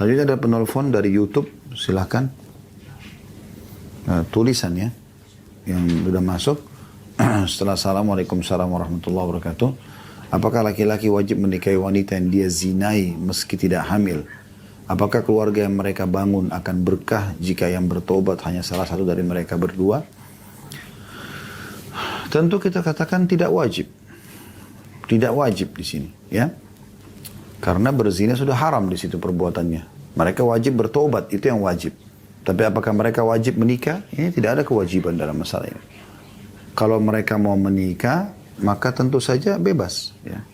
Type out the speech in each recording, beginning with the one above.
Selanjutnya ada penelpon dari YouTube, silahkan. Tulisan ya, yang sudah masuk. Setelah Assalamualaikum warahmatullahi wabarakatuh. Apakah laki-laki wajib menikahi wanita yang dia zinai meski tidak hamil? Apakah keluarga yang mereka bangun akan berkah jika yang bertobat hanya salah satu dari mereka berdua? Tentu kita katakan tidak wajib. Tidak wajib di sini, ya. Karena berzina sudah haram di situ perbuatannya. Mereka wajib bertobat, itu yang wajib. Tapi apakah mereka wajib menikah? Ini tidak ada kewajiban dalam masalah ini. Kalau mereka mau menikah, maka tentu saja bebas, ya.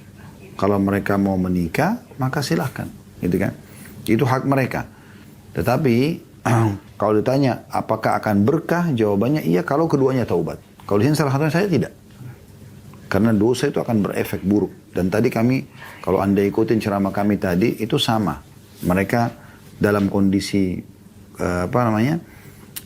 Kalau mereka mau menikah, maka silahkan, gitu kan? Itu hak mereka. Tetapi kalau ditanya apakah akan berkah, jawabannya iya kalau keduanya taubat. Kalau di sini salah satunya saya tidak. Karena dosa itu akan berefek buruk. Dan tadi kami, kalau Anda ikutin ceramah kami tadi, itu sama. Mereka dalam kondisi,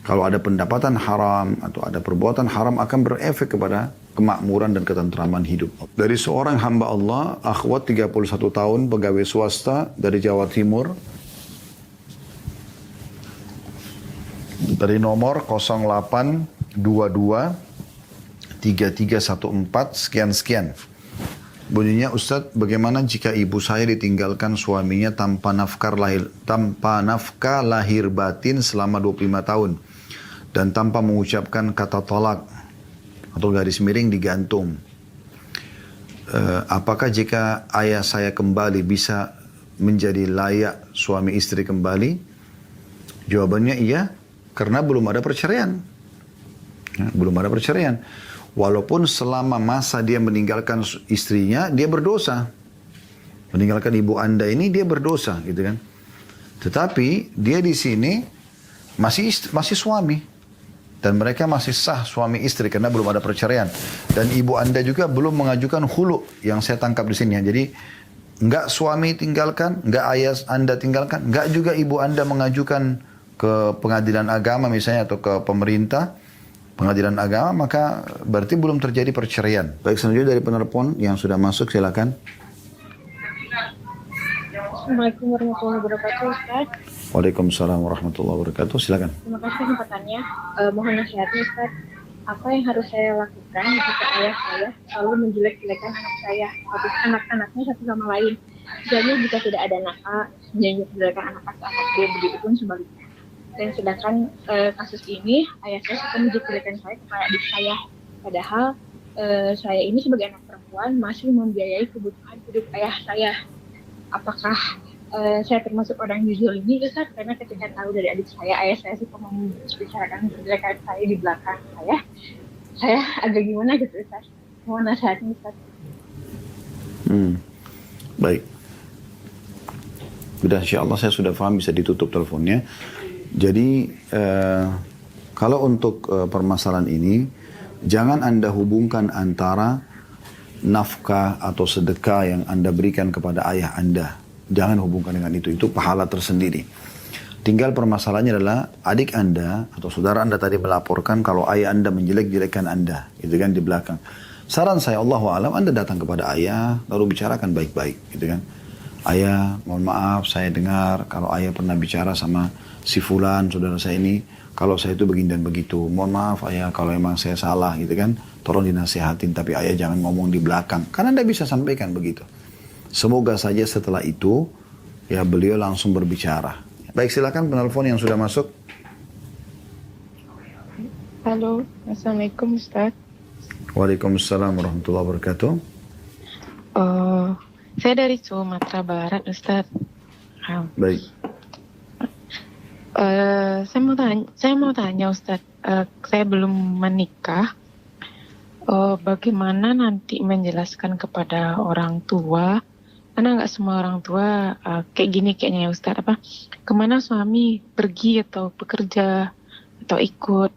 kalau ada pendapatan haram atau ada perbuatan haram akan berefek kepada kemakmuran dan ketentraman hidup. Dari seorang hamba Allah, akhwat 31 tahun, pegawai swasta dari Jawa Timur. Dari nomor 0822 3314 sekian-sekian. Bunyinya, Ustadz, bagaimana jika ibu saya ditinggalkan suaminya tanpa nafkah lahir batin selama 25 tahun dan tanpa mengucapkan kata tolak atau garis miring digantung? Apakah jika ayah saya kembali bisa menjadi layak suami istri kembali? Jawabannya iya, karena belum ada perceraian. Ya, belum ada perceraian. Walaupun selama masa dia meninggalkan istrinya, dia berdosa. Meninggalkan ibu Anda ini dia berdosa, gitu kan. Tetapi dia di sini masih suami. Dan mereka masih sah suami istri karena belum ada perceraian. Dan ibu Anda juga belum mengajukan khulu yang saya tangkap di sini. Jadi enggak suami tinggalkan, enggak ayah Anda tinggalkan, enggak juga ibu Anda mengajukan ke pengadilan agama misalnya atau ke pemerintah, pengadilan agama, maka berarti belum terjadi perceraian. Baik, selanjutnya dari penelpon yang sudah masuk, silakan. Assalamualaikum warahmatullahi wabarakatuh, Ustaz. Waalaikumsalam warahmatullahi wabarakatuh, silakan. Terima kasih kesempatannya. Mohon nasihatnya, Ustaz. Apa yang harus saya lakukan jika ayah saya selalu menjelek-jelekan anak saya, atau anak-anaknya satu sama lain? Jadi jika tidak ada nakal, menjelek-jelekan anak dia, begitu pun sebaliknya. Dan sedangkan kasus ini, ayah saya suka menjelek-jelekan saya kepada adik saya. Padahal saya ini sebagai anak perempuan masih membiayai kebutuhan hidup ayah saya. Apakah saya termasuk orang jujur ini, Ustaz? Karena ketika tahu dari adik saya, ayah saya suka membicarakan menjelekkan saya di belakang saya agak gimana gitu, Ustaz. Mohon nasihatnya, Ustaz. Baik. Sudah, insya Allah saya sudah paham, bisa ditutup teleponnya. Jadi kalau untuk permasalahan ini, jangan Anda hubungkan antara nafkah atau sedekah yang Anda berikan kepada ayah Anda. Jangan hubungkan dengan itu pahala tersendiri. Tinggal permasalahannya adalah adik Anda atau saudara Anda tadi melaporkan kalau ayah Anda menjelek-jelekan Anda, gitu kan, di belakang. Saran saya, Allahu a'lam, Anda datang kepada ayah lalu bicarakan baik-baik, gitu kan. Ayah, mohon maaf, saya dengar kalau ayah pernah bicara sama si fulan, saudara saya ini, kalau saya itu begini dan begitu. Mohon maaf ayah kalau emang saya salah, gitu kan. Tolong dinasihatin, tapi ayah jangan ngomong di belakang. Karena Anda bisa sampaikan begitu. Semoga saja setelah itu, ya beliau langsung berbicara. Baik, silakan penelpon yang sudah masuk. Halo, Assalamualaikum Ustaz. Waalaikumsalam warahmatullahi wabarakatuh. Saya dari Sumatera Barat, Ustaz. Baik. Saya mau tanya Ustaz, saya belum menikah. Bagaimana nanti menjelaskan kepada orang tua? Karena nggak semua orang tua kayak gini kayaknya ya Ustaz. Kemana suami pergi atau bekerja atau ikut,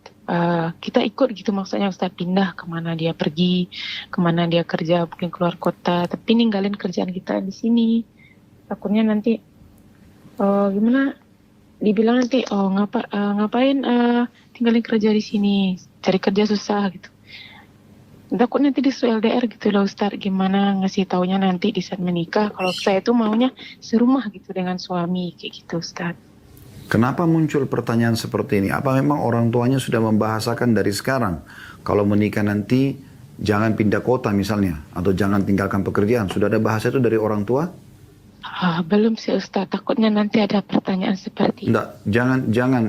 kita ikut gitu maksudnya Ustaz, pindah kemana dia pergi, kemana dia kerja, mungkin keluar kota, tapi ninggalin kerjaan kita di sini. Takutnya nanti gimana? Dibilang nanti ngapain tinggalin kerja di sini, cari kerja susah gitu. takut nanti disuruh LDR gitu loh Ustaz. Gimana ngasih taunya nanti di saat menikah. Kalau saya tuh maunya serumah gitu dengan suami kayak gitu Ustaz. Kenapa muncul pertanyaan seperti ini? Apa memang orang tuanya sudah membahasakan dari sekarang? Kalau menikah nanti jangan pindah kota misalnya. Atau jangan tinggalkan pekerjaan. Sudah ada bahasa itu dari orang tua? Belum sih Ustaz. Takutnya nanti ada pertanyaan seperti itu. Enggak,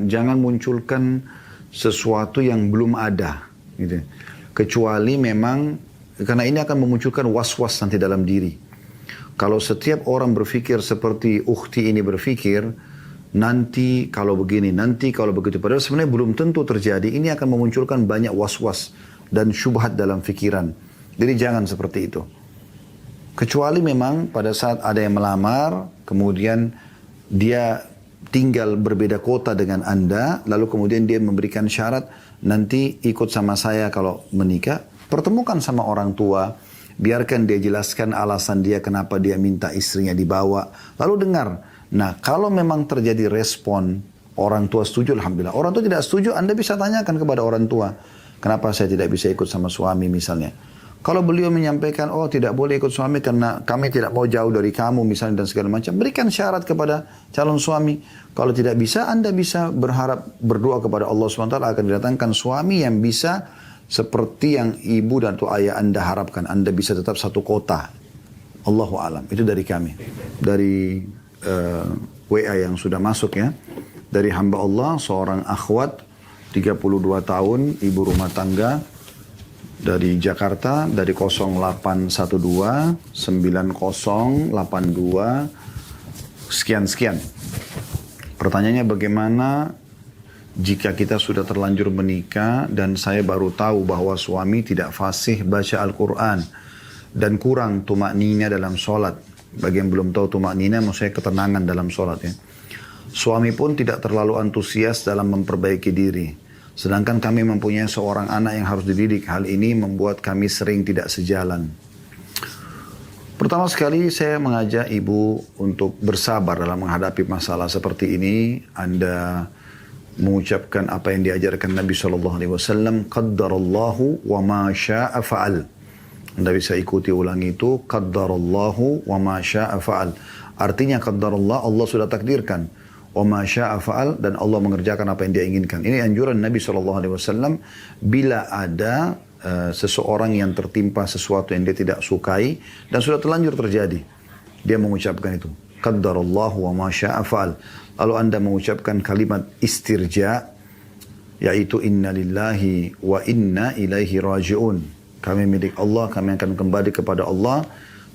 jangan munculkan sesuatu yang belum ada. Gitu. Kecuali memang, karena ini akan memunculkan was-was nanti dalam diri. Kalau setiap orang berpikir seperti ukhti ini berpikir, nanti kalau begini, nanti kalau begitu. Padahal sebenarnya belum tentu terjadi. Ini akan memunculkan banyak was-was dan syubhat dalam fikiran. Jadi jangan seperti itu. Kecuali memang pada saat ada yang melamar, kemudian dia tinggal berbeda kota dengan Anda, lalu kemudian dia memberikan syarat, nanti ikut sama saya kalau menikah, pertemukan sama orang tua, biarkan dia jelaskan alasan dia kenapa dia minta istrinya dibawa, lalu dengar. Nah, kalau memang terjadi respon, orang tua setuju, alhamdulillah. Orang tua tidak setuju, Anda bisa tanyakan kepada orang tua, kenapa saya tidak bisa ikut sama suami misalnya. Kalau beliau menyampaikan, oh tidak boleh ikut suami karena kami tidak mau jauh dari kamu misalnya dan segala macam. Berikan syarat kepada calon suami. Kalau tidak bisa, Anda bisa berdoa kepada Allah SWT akan didatangkan suami yang bisa seperti yang ibu dan atau ayah Anda harapkan. Anda bisa tetap satu kota. Allahu alam. Itu dari kami. Dari WA yang sudah masuk ya. Dari hamba Allah, seorang akhwat, 32 tahun, ibu rumah tangga, dari Jakarta, dari 0812 9082 sekian. Pertanyaannya bagaimana jika kita sudah terlanjur menikah dan saya baru tahu bahwa suami tidak fasih baca Al-Quran dan kurang tumak nina dalam sholat. Bagi yang belum tahu tumak nina, maksudnya ketenangan dalam sholat ya. Suami pun tidak terlalu antusias dalam memperbaiki diri. Sedangkan kami mempunyai seorang anak yang harus dididik. Hal ini membuat kami sering tidak sejalan. Pertama sekali saya mengajak ibu untuk bersabar dalam menghadapi masalah seperti ini. Anda mengucapkan apa yang diajarkan Nabi SAW. Qaddarallahu wa ma sya'a fa'al. Anda bisa ikuti ulang itu. Qaddarallahu wa ma sya'a fa'al. Artinya qaddarallah, Allah sudah takdirkan. Wa ma sya'a fa'al, dan Allah mengerjakan apa yang dia inginkan. Ini anjuran Nabi SAW. Bila ada seseorang yang tertimpa sesuatu yang dia tidak sukai dan sudah terlanjur terjadi, dia mengucapkan itu. Qaddarallahu wa ma sya'a fa'al. Lalu Anda mengucapkan kalimat istirja, yaitu inna lillahi wa inna ilaihi raji'un. Kami milik Allah, kami akan kembali kepada Allah.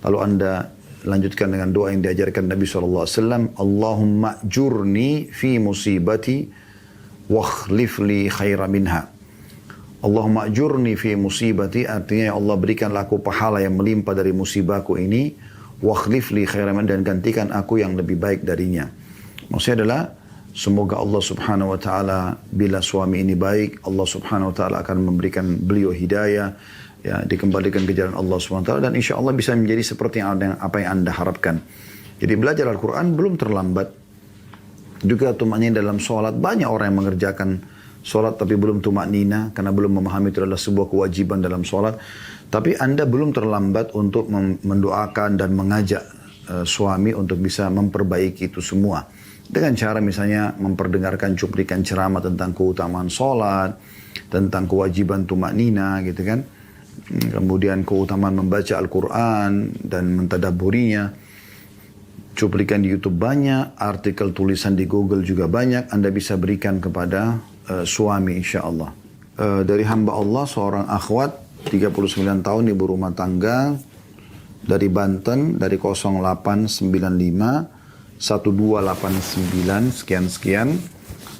Lalu Anda lanjutkan dengan doa yang diajarkan Nabi SAW. Allahumma jurni fi musibati wa khlif li khaira minha. Allahumma jurni fi musibati, artinya ya Allah berikanlah aku pahala yang melimpah dari musibahku ini. Wa khlif li khaira minha, dan gantikan aku yang lebih baik darinya. Maksudnya adalah semoga Allah Subhanahu wa taala bila suami ini baik, Allah Subhanahu wa taala akan memberikan beliau hidayah, ya, dikembalikan ke jalan Allah SWT, dan insya Allah bisa menjadi seperti apa yang Anda harapkan. Jadi belajar Al-Quran belum terlambat. Juga tumaknina dalam sholat. Banyak orang yang mengerjakan sholat tapi belum tumaknina karena belum memahami itu adalah sebuah kewajiban dalam sholat. Tapi Anda belum terlambat untuk mendoakan dan mengajak suami untuk bisa memperbaiki itu semua. Dengan cara misalnya memperdengarkan cuplikan ceramah tentang keutamaan sholat, tentang kewajiban tumaknina gitu kan. Kemudian keutamaan membaca Al-Quran dan mentadaburinya. Cuplikan di YouTube banyak, artikel tulisan di Google juga banyak. Anda bisa berikan kepada suami insya Allah. Dari hamba Allah seorang akhwat 39 tahun, ibu rumah tangga, dari Banten, dari 0895 1289 sekian.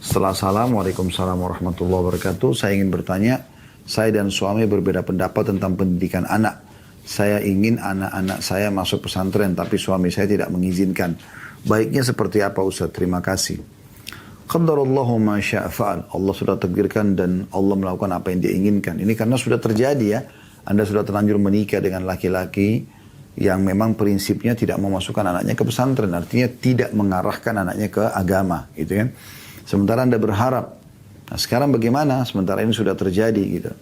Setelah salam, Waalaikumsalam warahmatullahi wabarakatuh. Saya ingin bertanya, saya dan suami berbeda pendapat tentang pendidikan anak. Saya ingin anak-anak saya masuk pesantren, tapi suami saya tidak mengizinkan. Baiknya seperti apa Ustaz? Terima kasih. Qaddarallahu ma sya'a fa'al. Allah sudah takdirkan dan Allah melakukan apa yang dia inginkan. Ini karena sudah terjadi ya. Anda sudah terlanjur menikah dengan laki-laki yang memang prinsipnya tidak memasukkan anaknya ke pesantren. Artinya tidak mengarahkan anaknya ke agama, gitu kan. Sementara Anda berharap. Nah sekarang bagaimana? Sementara ini sudah terjadi gitu.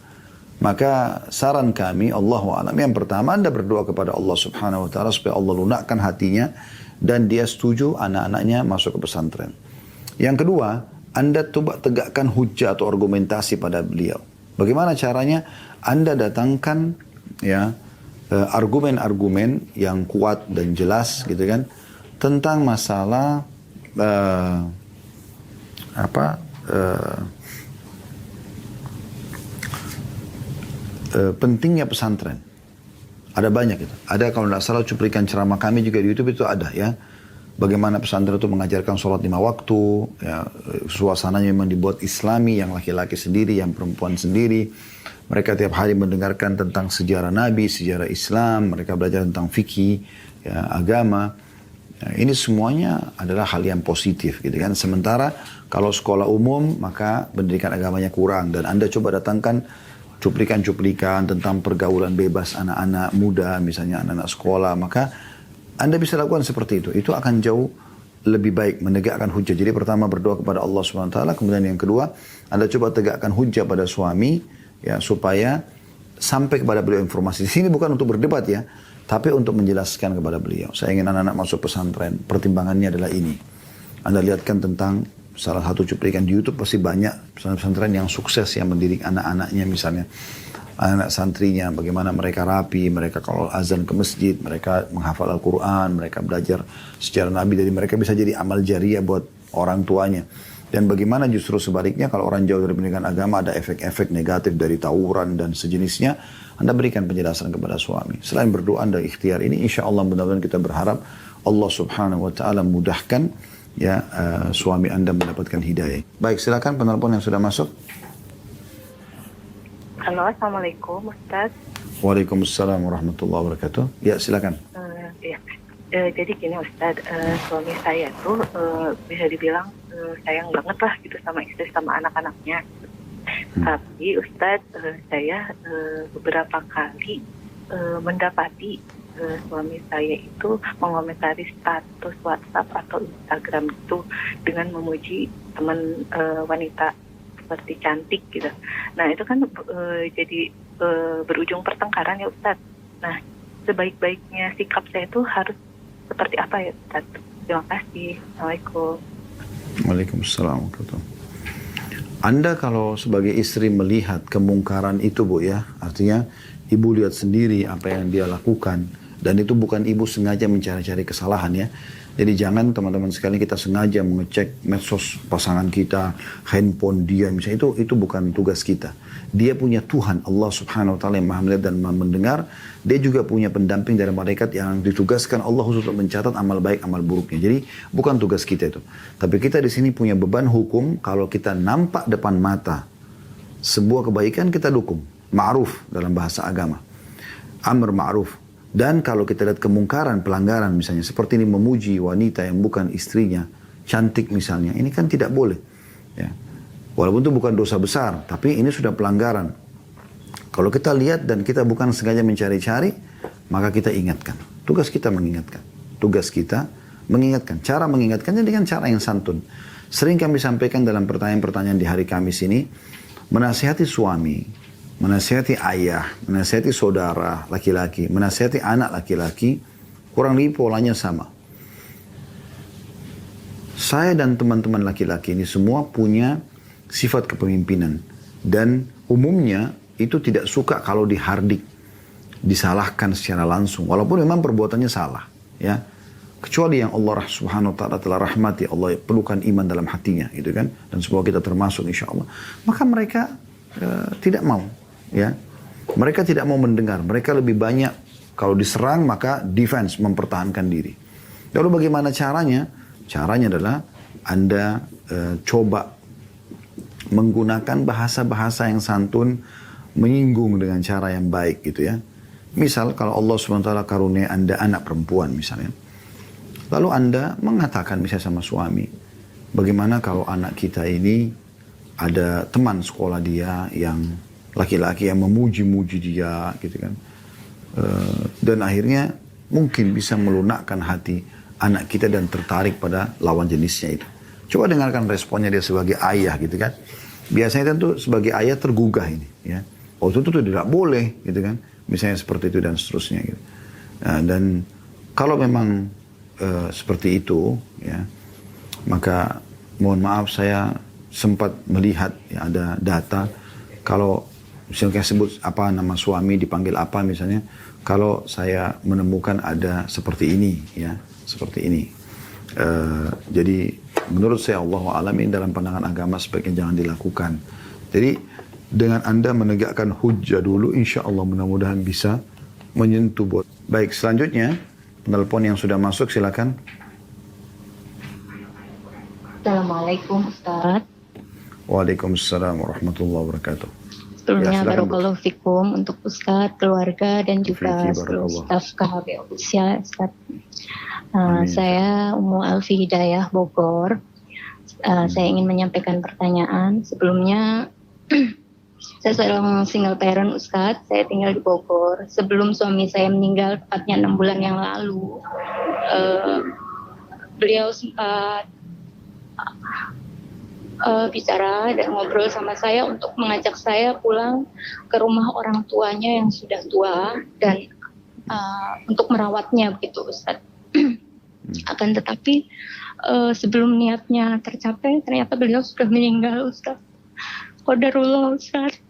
Maka saran kami, Allahu a'lam, yang pertama Anda berdoa kepada Allah Subhanahu wa taala supaya Allah lunakkan hatinya dan dia setuju anak-anaknya masuk ke pesantren. Yang kedua, Anda coba tegakkan hujah atau argumentasi pada beliau. Bagaimana caranya? Anda datangkan ya argumen-argumen yang kuat dan jelas gitu kan tentang masalah pentingnya pesantren. Ada banyak itu. Ada kalau tidak salah cuplikan ceramah kami juga di YouTube itu ada ya. Bagaimana pesantren itu mengajarkan sholat 5 waktu. Ya, suasananya memang dibuat islami, yang laki-laki sendiri, yang perempuan sendiri. Mereka tiap hari mendengarkan tentang sejarah Nabi, sejarah Islam. Mereka belajar tentang fikih, ya, agama. Nah, ini semuanya adalah hal yang positif gitu kan. Sementara kalau sekolah umum maka pendidikan agamanya kurang. Dan Anda coba datangkan cuplikan-cuplikan tentang pergaulan bebas anak-anak muda, misalnya anak-anak sekolah, maka Anda bisa lakukan seperti itu. Itu akan jauh lebih baik menegakkan hujah. Jadi pertama berdoa kepada Allah SWT, kemudian yang kedua Anda coba tegakkan hujah pada suami ya supaya sampai kepada beliau informasi. Di sini bukan untuk berdebat ya, tapi untuk menjelaskan kepada beliau. Saya ingin anak-anak masuk pesantren, pertimbangannya adalah ini. Anda lihatkan tentang salah satu cuplikan di YouTube pasti banyak pesantren yang sukses yang mendidik anak-anaknya misalnya. Anak santrinya, bagaimana mereka rapi, mereka kalau azan ke masjid, mereka menghafal Al-Quran, mereka belajar sejarah Nabi, jadi mereka bisa jadi amal jariah buat orang tuanya. Dan bagaimana justru sebaliknya kalau orang jauh dari pendidikan agama ada efek-efek negatif dari tawuran dan sejenisnya, Anda berikan penjelasan kepada suami. Selain berdoa dan ikhtiar ini, insya Allah mudah-mudahan kita berharap Allah Subhanahu Wa Taala mudahkan ya suami Anda mendapatkan hidayah. Baik, silakan penelpon yang sudah masuk. Halo, Assalamualaikum Ustaz. Waalaikumsalam warahmatullahi wabarakatuh. Ya, silakan. Jadi gini Ustaz, suami saya tuh bisa dibilang sayang banget lah gitu sama istri sama anak-anaknya. Tapi Ustaz, saya beberapa kali mendapati suami saya itu mengomentari status WhatsApp atau Instagram itu dengan memuji teman wanita seperti cantik gitu. Nah itu kan jadi berujung pertengkaran ya Ustaz. Nah sebaik-baiknya sikap saya itu harus seperti apa ya Ustaz? Terima kasih. Assalamualaikum. Waalaikumsalam. Anda kalau sebagai istri melihat kemungkaran itu Bu ya, artinya ibu lihat sendiri apa yang dia lakukan. Dan itu bukan ibu sengaja mencari-cari kesalahan ya. Jadi jangan teman-teman sekalian kita sengaja mengecek medsos pasangan kita, handphone dia misalnya, itu bukan tugas kita. Dia punya Tuhan Allah Subhanahu Wa Taala yang Maha melihat dan Maha mendengar. Dia juga punya pendamping dari malaikat yang ditugaskan Allah khusus untuk mencatat amal baik amal buruknya. Jadi bukan tugas kita itu. Tapi kita di sini punya beban hukum. Kalau kita nampak depan mata sebuah kebaikan kita dukung. Ma'ruf dalam bahasa agama. Amr ma'ruf. Dan kalau kita lihat kemungkaran, pelanggaran misalnya, seperti ini memuji wanita yang bukan istrinya, cantik misalnya, ini kan tidak boleh. Ya. Walaupun itu bukan dosa besar, tapi ini sudah pelanggaran. Kalau kita lihat dan kita bukan sengaja mencari-cari, maka kita ingatkan. Tugas kita mengingatkan. Tugas kita mengingatkan. Cara mengingatkannya dengan cara yang santun. Sering kami sampaikan dalam pertanyaan-pertanyaan di hari Kamis ini, menasihati suami, menasihati ayah, menasihati saudara laki-laki, menasihati anak laki-laki, kurang lebih polanya sama. Saya dan teman-teman laki-laki ini semua punya sifat kepemimpinan. Dan umumnya itu tidak suka kalau dihardik, disalahkan secara langsung. Walaupun memang perbuatannya salah. Ya. Kecuali yang Allah Subhanahu Wa Taala telah rahmati, Allah perlukan iman dalam hatinya. Gitu kan? Dan semoga kita termasuk insya Allah. Maka mereka tidak mau. Ya, mereka tidak mau mendengar. Mereka lebih banyak kalau diserang maka defense, mempertahankan diri. Lalu bagaimana caranya? Caranya adalah Anda coba menggunakan bahasa-bahasa yang santun, menyinggung dengan cara yang baik gitu ya. Misal kalau Allah SWT karunia Anda anak perempuan misalnya. Lalu Anda mengatakan misalnya sama suami, bagaimana kalau anak kita ini ada teman sekolah dia yang laki-laki yang memuji-muji dia gitu kan. Dan akhirnya mungkin bisa melunakkan hati anak kita dan tertarik pada lawan jenisnya itu. Coba dengarkan responnya dia sebagai ayah gitu kan. Biasanya tentu sebagai ayah tergugah ini ya. waktu itu tuh tidak boleh gitu kan, misalnya seperti itu dan seterusnya gitu. Nah, dan kalau memang seperti itu ya, maka mohon maaf saya sempat melihat ya, ada data kalau misalnya sebut apa nama suami dipanggil apa misalnya, kalau saya menemukan ada seperti ini ya, seperti ini. Jadi menurut saya Allahu a'lam ini dalam pandangan agama sebaiknya jangan dilakukan. Jadi dengan Anda menegakkan hujjah dulu, insya Allah mudah-mudahan bisa menyentuh bot. Baik, selanjutnya penelpon yang sudah masuk silakan. Assalamualaikum Ustaz. Waalaikumsalam warahmatullahi wabarakatuh. Sebelumnya silakan, Bu. barakallahu fikum untuk Ustaz, keluarga dan juga Fiki, seluruh barakallah. staf KHB Official Ustaz. Amin. Saya Ummu Alfi Hidayah Bogor. Saya ingin menyampaikan pertanyaan. Sebelumnya saya seorang single parent Ustaz. Saya tinggal di Bogor. Sebelum suami saya meninggal tepatnya 6 bulan yang lalu, beliau sempat bicara dan ngobrol sama saya untuk mengajak saya pulang ke rumah orang tuanya yang sudah tua dan untuk merawatnya begitu Ustaz. Akan tetapi sebelum niatnya tercapai ternyata beliau sudah meninggal Ustaz. Qadarullah Ustaz.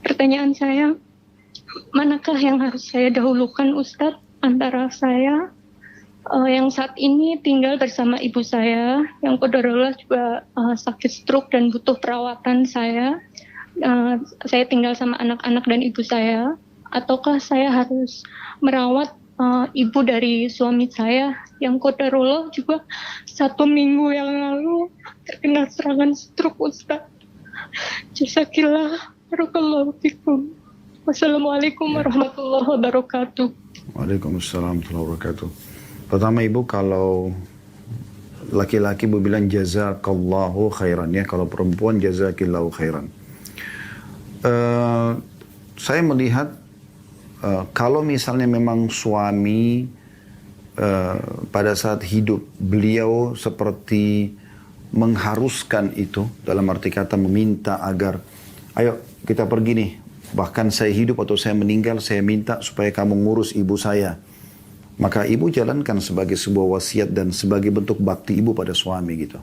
Pertanyaan saya, manakah yang harus saya dahulukan Ustaz, antara saya yang saat ini tinggal bersama ibu saya yang qadarullah juga sakit stroke dan butuh perawatan saya tinggal sama anak-anak dan ibu saya, ataukah saya harus merawat ibu dari suami saya yang qadarullah juga 1 minggu yang lalu terkena serangan stroke Ustaz. Jazakillah, barakallahu fikum. Wassalamualaikum warahmatullahi wabarakatuh. Waalaikumsalam warahmatullahi wabarakatuh. Pertama Ibu, kalau laki-laki Ibu bilang jazakallahu khairan ya, kalau perempuan jazakillahu khairan. Saya melihat kalau misalnya memang suami pada saat hidup beliau seperti mengharuskan itu, dalam arti kata meminta agar ayo kita pergi nih, bahkan saya hidup atau saya meninggal saya minta supaya kamu ngurus ibu saya, maka ibu jalankan sebagai sebuah wasiat dan sebagai bentuk bakti ibu pada suami gitu.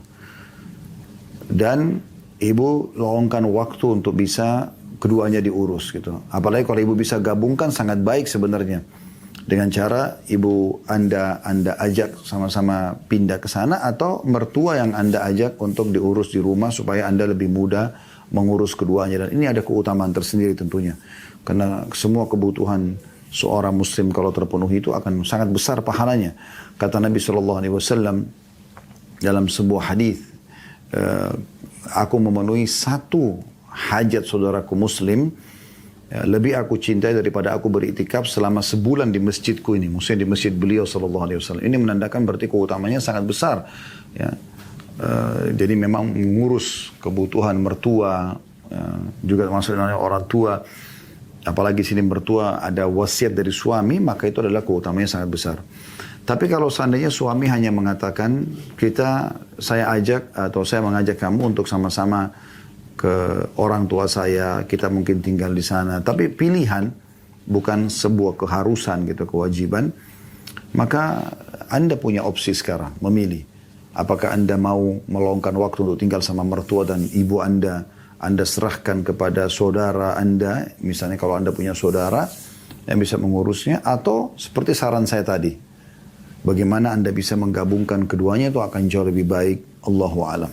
Dan ibu luangkan waktu untuk bisa keduanya diurus gitu. Apalagi kalau ibu bisa gabungkan sangat baik sebenarnya. Dengan cara ibu Anda ajak sama-sama pindah ke sana, atau mertua yang Anda ajak untuk diurus di rumah supaya Anda lebih mudah mengurus keduanya. Dan ini ada keutamaan tersendiri tentunya. Karena semua kebutuhan seorang muslim kalau terpenuhi itu akan sangat besar pahalanya. Kata Nabi SAW dalam sebuah hadis, aku memenuhi 1 hajat saudaraku muslim, lebih aku cintai daripada aku beriktikaf selama sebulan di masjidku ini. Maksudnya di masjid beliau SAW. Ini menandakan berarti keutamanya sangat besar. Ya. Jadi memang mengurus kebutuhan mertua, juga maksudnya orang tua. Apalagi sini mertua ada wasiat dari suami, maka itu adalah keutamanya sangat besar. Tapi kalau seandainya suami hanya mengatakan, saya ajak atau saya mengajak kamu untuk sama-sama ke orang tua saya, kita mungkin tinggal di sana, tapi pilihan bukan sebuah keharusan gitu, kewajiban, maka Anda punya opsi sekarang memilih apakah Anda mau meluangkan waktu untuk tinggal sama mertua dan ibu Anda serahkan kepada saudara Anda, misalnya kalau Anda punya saudara yang bisa mengurusnya, atau seperti saran saya tadi, bagaimana Anda bisa menggabungkan keduanya, itu akan jauh lebih baik. Allahu a'lam.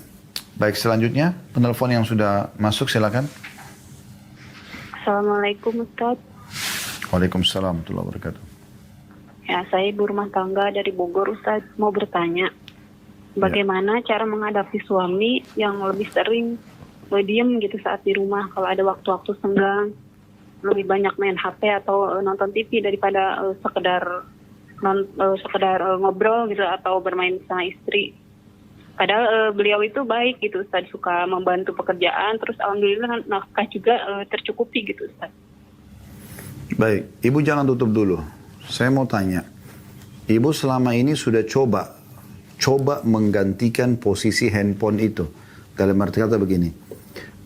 Baik, selanjutnya penelpon yang sudah masuk silakan. Assalamualaikum Ustaz. Waalaikumsalam warahmatullahi wabarakatuh. Ya, saya ibu rumah tangga dari Bogor Ustaz. Mau bertanya, bagaimana cara menghadapi suami yang lebih sering diem gitu saat di rumah kalau ada waktu-waktu senggang, lebih banyak main HP atau nonton TV daripada sekedar ngobrol gitu atau bermain sama istri. Padahal beliau itu baik gitu Ustaz, suka membantu pekerjaan, terus alhamdulillah nafkah juga tercukupi gitu Ustaz. Baik, Ibu jangan tutup dulu. Saya mau tanya, Ibu selama ini sudah coba menggantikan posisi handphone itu. Dalam arti kata begini,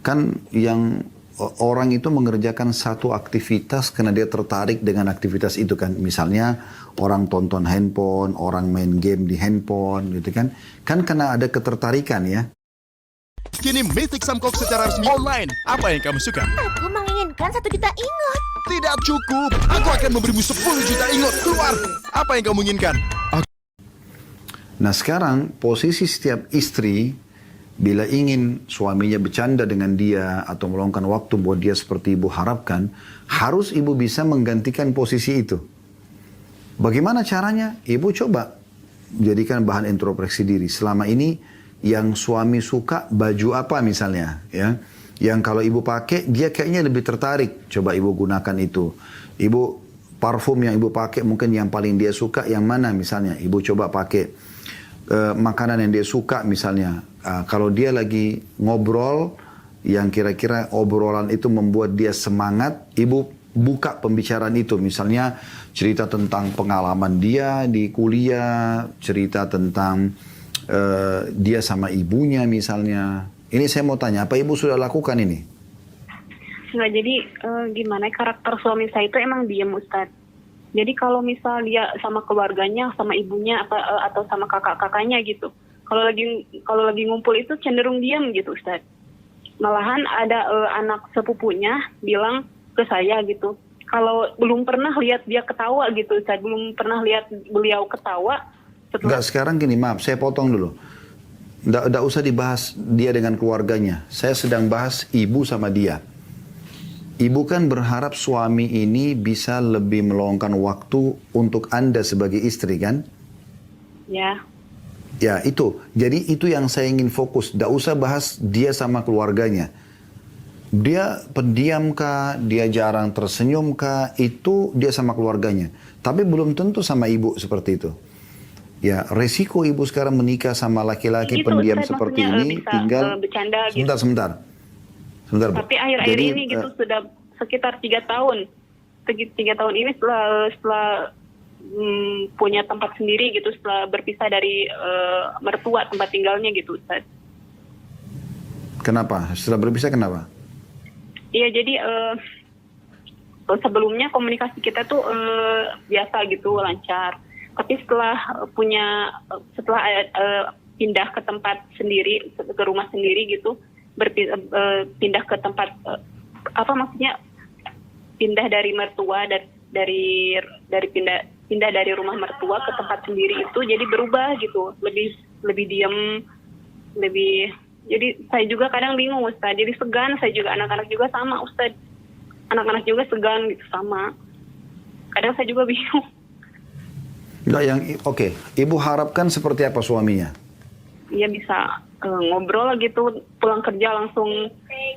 kan yang orang itu mengerjakan satu aktivitas karena dia tertarik dengan aktivitas itu kan. Misalnya orang tonton handphone, orang main game di handphone gitu kan. Kan karena ada ketertarikan ya. Kini Mythic Samkok secara resmi online. Apa yang kamu suka? Aku menginginkan 1 juta ingot. Tidak cukup. Aku akan memberimu 10 juta ingot. Keluar. Apa yang kamu inginkan? Nah sekarang posisi setiap istri bila ingin suaminya bercanda dengan dia atau meluangkan waktu buat dia seperti ibu harapkan, harus ibu bisa menggantikan posisi itu. Bagaimana caranya? Ibu coba jadikan bahan introspeksi diri. Selama ini yang suami suka baju apa misalnya, ya, yang kalau ibu pakai dia kayaknya lebih tertarik. Coba ibu gunakan itu. Ibu parfum yang ibu pakai mungkin yang paling dia suka yang mana misalnya. Ibu coba pakai makanan yang dia suka misalnya. Kalau dia lagi ngobrol yang kira-kira obrolan itu membuat dia semangat, ibu buka pembicaraan itu. Misalnya cerita tentang pengalaman dia di kuliah, cerita tentang dia sama ibunya misalnya. Ini saya mau tanya, apa ibu sudah lakukan ini? Enggak, jadi gimana karakter suami saya itu emang diem, Ustadz. Jadi kalau misal dia sama keluarganya, sama ibunya atau sama kakak-kakaknya gitu, kalau lagi ngumpul itu cenderung diam gitu, Ustadz. Malahan ada anak sepupunya bilang ke saya gitu, kalau belum pernah lihat dia ketawa gitu, Ustadz, belum pernah lihat beliau ketawa. Enggak, sekarang gini, maaf, saya potong dulu. Enggak usah dibahas dia dengan keluarganya. Saya sedang bahas ibu sama dia. Ibu kan berharap suami ini bisa lebih meluangkan waktu untuk Anda sebagai istri kan? Ya. Ya itu. Jadi itu yang saya ingin fokus. Tidak usah bahas dia sama keluarganya. Dia pendiam kah? Dia jarang tersenyum kah? Itu dia sama keluarganya. Tapi belum tentu sama ibu seperti itu. Ya, resiko ibu sekarang menikah sama laki-laki Gitu, pendiam saya seperti maksudnya, ini bisa, tinggal bercanda gitu. Sebentar, Bu. Tapi akhir-akhir Jadi, ini gitu sudah sekitar 3 tahun. 3 tahun ini setelah punya tempat sendiri gitu, setelah berpisah dari mertua tempat tinggalnya gitu, Ustaz. Kenapa? Setelah berpisah kenapa? Iya, jadi sebelumnya komunikasi kita tuh biasa gitu, lancar. Tapi setelah pindah ke tempat sendiri, ke rumah sendiri gitu, pindah ke tempat pindah dari mertua, dari pindah dari rumah mertua ke tempat sendiri itu jadi berubah gitu, lebih diam, jadi saya juga kadang bingung, Ustaz, jadi segan. Saya juga, anak-anak juga sama, Ustaz, anak-anak juga segan gitu, sama, kadang saya juga bingung. Oke. Ibu harapkan seperti apa suaminya? Dia bisa ngobrol gitu, pulang kerja langsung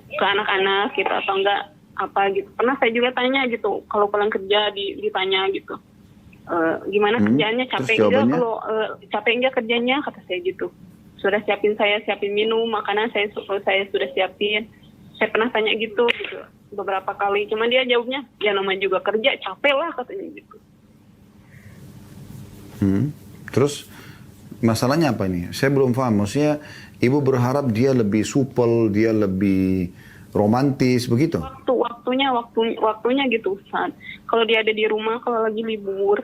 ke anak-anak gitu, atau enggak apa gitu. Pernah saya juga tanya gitu, kalau pulang kerja ditanya gitu, gimana kerjaannya, capek enggak, kalau capek enggak kerjanya, kata saya gitu. Sudah siapin minum, makanan saya sudah siapin. Saya pernah tanya gitu beberapa kali, cuman dia jawabnya, ya namanya juga kerja, capek lah, katanya gitu. Terus masalahnya apa ini? Saya belum paham. Maksudnya ibu berharap dia lebih supel, dia lebih romantis begitu? Waktunya gitu, Ustaz. Kalau dia ada di rumah, kalau lagi libur,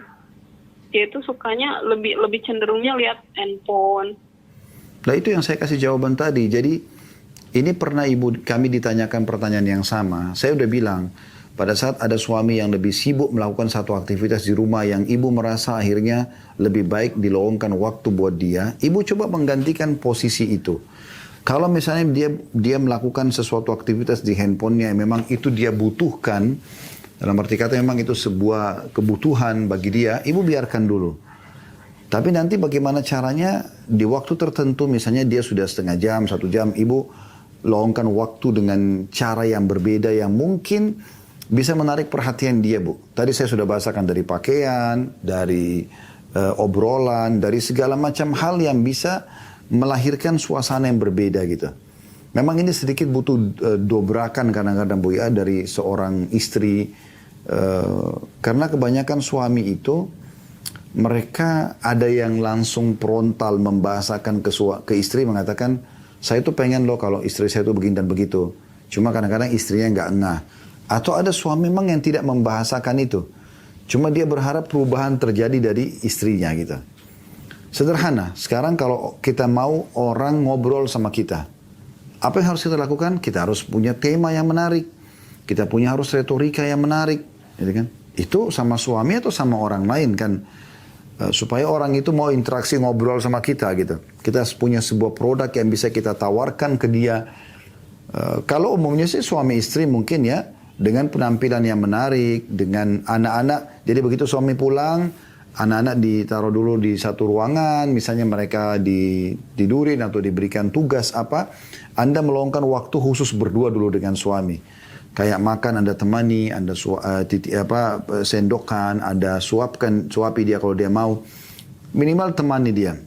dia itu sukanya lebih cenderungnya lihat handphone. Nah itu yang saya kasih jawaban tadi. Jadi ini pernah kami ditanyakan pertanyaan yang sama. Saya udah bilang, pada saat ada suami yang lebih sibuk melakukan satu aktivitas di rumah yang ibu merasa akhirnya lebih baik diluangkan waktu buat dia, ibu coba menggantikan posisi itu. Kalau misalnya dia melakukan sesuatu aktivitas di handphonenya yang memang itu dia butuhkan, dalam arti kata memang itu sebuah kebutuhan bagi dia, ibu biarkan dulu. Tapi nanti bagaimana caranya di waktu tertentu, misalnya dia sudah setengah jam, 1 jam, ibu luangkan waktu dengan cara yang berbeda yang mungkin bisa menarik perhatian dia, Bu. Tadi saya sudah bahasakan dari pakaian, dari obrolan, dari segala macam hal yang bisa melahirkan suasana yang berbeda gitu. Memang ini sedikit butuh dobrakan kadang-kadang, Bu, ya, dari seorang istri. Karena kebanyakan suami itu, mereka ada yang langsung frontal membahasakan ke istri, mengatakan, saya tuh pengen loh kalau istri saya tuh begini dan begitu. Cuma kadang-kadang istrinya nggak ngeh. Atau ada suami memang yang tidak membahasakan itu. Cuma dia berharap perubahan terjadi dari istrinya gitu. Sederhana, sekarang kalau kita mau orang ngobrol sama kita, apa yang harus kita lakukan? Kita harus punya tema yang menarik. Kita harus retorika yang menarik. Gitu kan? Itu sama suami atau sama orang lain kan. Supaya orang itu mau interaksi ngobrol sama kita gitu. Kita punya sebuah produk yang bisa kita tawarkan ke dia. Kalau umumnya sih suami istri mungkin ya, dengan penampilan yang menarik, dengan anak-anak. Jadi begitu suami pulang, anak-anak ditaruh dulu di satu ruangan, misalnya mereka ditidurin atau diberikan tugas apa, Anda meluangkan waktu khusus berdua dulu dengan suami. Kayak makan Anda temani, Anda sendokkan, Anda suapi dia kalau dia mau. Minimal temani dia.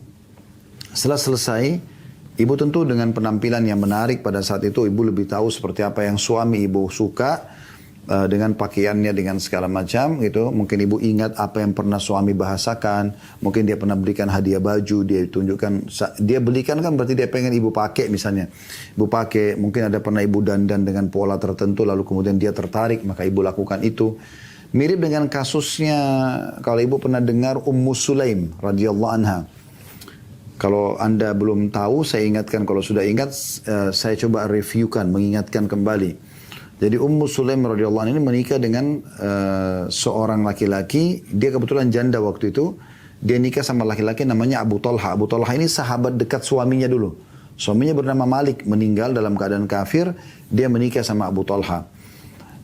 Setelah selesai, ibu tentu dengan penampilan yang menarik pada saat itu, ibu lebih tahu seperti apa yang suami ibu suka. Dengan pakaiannya, dengan segala macam gitu. Mungkin ibu ingat apa yang pernah suami bahasakan. Mungkin dia pernah belikan hadiah baju, dia tunjukkan, dia belikan kan berarti dia pengen ibu pakai misalnya. Ibu pakai, mungkin ada pernah ibu dandan dengan pola tertentu, lalu kemudian dia tertarik, maka ibu lakukan itu. Mirip dengan kasusnya, kalau ibu pernah dengar Ummu Sulaim radhiyallahu anha. Kalau Anda belum tahu, saya ingatkan, kalau sudah ingat, saya coba reviewkan, mengingatkan kembali. Jadi Ummu Sulaim radhiyallahu anha ini menikah dengan seorang laki-laki. Dia kebetulan janda waktu itu. Dia nikah sama laki-laki namanya Abu Talha. Abu Talha ini sahabat dekat suaminya dulu. Suaminya bernama Malik, meninggal dalam keadaan kafir. Dia menikah sama Abu Talha.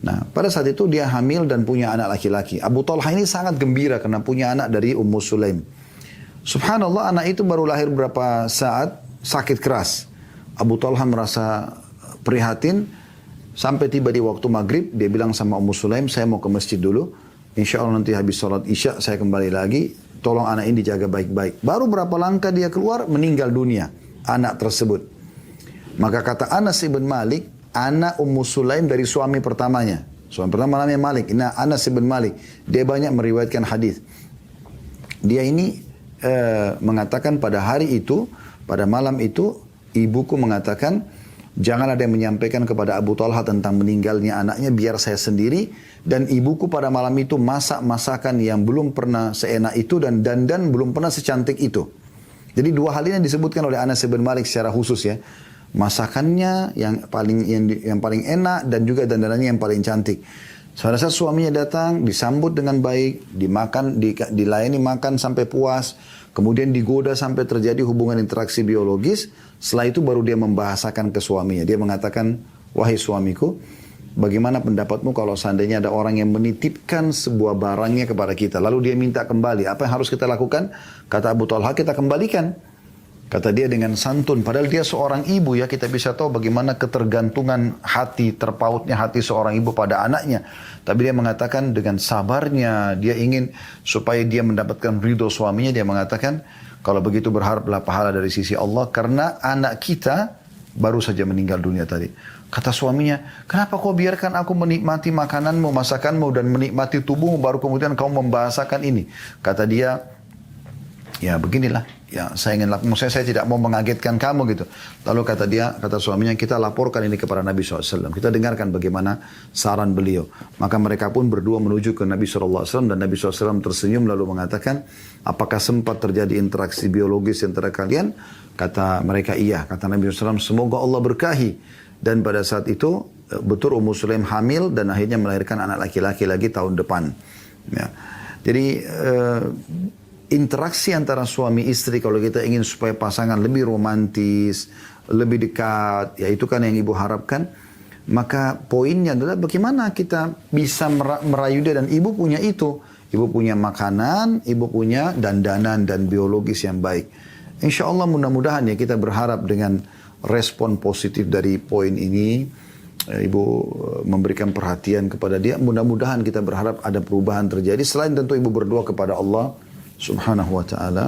Nah, pada saat itu dia hamil dan punya anak laki-laki. Abu Talha ini sangat gembira karena punya anak dari Ummu Sulaim. Subhanallah, anak itu baru lahir beberapa saat, sakit keras. Abu Talha merasa prihatin. Sampai tiba di waktu maghrib, dia bilang sama Ummu Sulaim, saya mau ke masjid dulu. Insya Allah nanti habis sholat isya, saya kembali lagi. Tolong anak ini dijaga baik-baik. Baru berapa langkah dia keluar, meninggal dunia. Anak tersebut. Maka kata Anas ibn Malik, anak Ummu Sulaim dari suami pertamanya. Suami pertama namanya Malik. Nah, Anas ibn Malik. Dia banyak meriwayatkan hadis. Dia ini mengatakan pada hari itu, pada malam itu, ibuku mengatakan, jangan ada yang menyampaikan kepada Abu Talha tentang meninggalnya anaknya, biar saya sendiri. Dan ibuku pada malam itu masak masakan yang belum pernah seenak itu dan dandan belum pernah secantik itu. Jadi dua hal ini disebutkan oleh Anas bin Malik secara khusus ya. Masakannya yang paling enak dan juga dandanannya yang paling cantik. Pada saat suaminya datang, disambut dengan baik, dilayani makan sampai puas, kemudian digoda sampai terjadi hubungan interaksi biologis. Setelah itu baru dia membahasakan ke suaminya. Dia mengatakan, wahai suamiku, bagaimana pendapatmu kalau seandainya ada orang yang menitipkan sebuah barangnya kepada kita, lalu dia minta kembali, apa yang harus kita lakukan? Kata Abu Talha, kita kembalikan. Kata dia dengan santun, padahal dia seorang ibu ya, kita bisa tahu bagaimana ketergantungan hati, terpautnya hati seorang ibu pada anaknya. Tapi dia mengatakan dengan sabarnya, dia ingin supaya dia mendapatkan ridho suaminya, dia mengatakan, kalau begitu berharaplah pahala dari sisi Allah, karena anak kita baru saja meninggal dunia tadi. Kata suaminya, kenapa kau biarkan aku menikmati makananmu, masakanmu, dan menikmati tubuhmu, baru kemudian kau membahasakan ini. Kata dia, ya beginilah, ya saya ingin lakukan, saya tidak mau mengagetkan kamu gitu. Lalu kata suaminya, kita laporkan ini kepada Nabi SAW. Kita dengarkan bagaimana saran beliau. Maka mereka pun berdua menuju ke Nabi SAW dan Nabi SAW tersenyum lalu mengatakan, apakah sempat terjadi interaksi biologis antara kalian? Kata mereka, iya. Kata Nabi SAW, semoga Allah berkahi. Dan pada saat itu, betul Ummu Sulaim hamil dan akhirnya melahirkan anak laki-laki lagi tahun depan. Ya. Jadi, interaksi antara suami istri kalau kita ingin supaya pasangan lebih romantis, lebih dekat, ya itu kan yang ibu harapkan. Maka poinnya adalah bagaimana kita bisa merayu dia, dan ibu punya itu. Ibu punya makanan, ibu punya dandanan dan biologis yang baik. Insya Allah mudah-mudahan ya kita berharap dengan respon positif dari poin ini. Ibu memberikan perhatian kepada dia. Mudah-mudahan kita berharap ada perubahan terjadi. Selain tentu ibu berdoa kepada Allah Subhanahu wa ta'ala.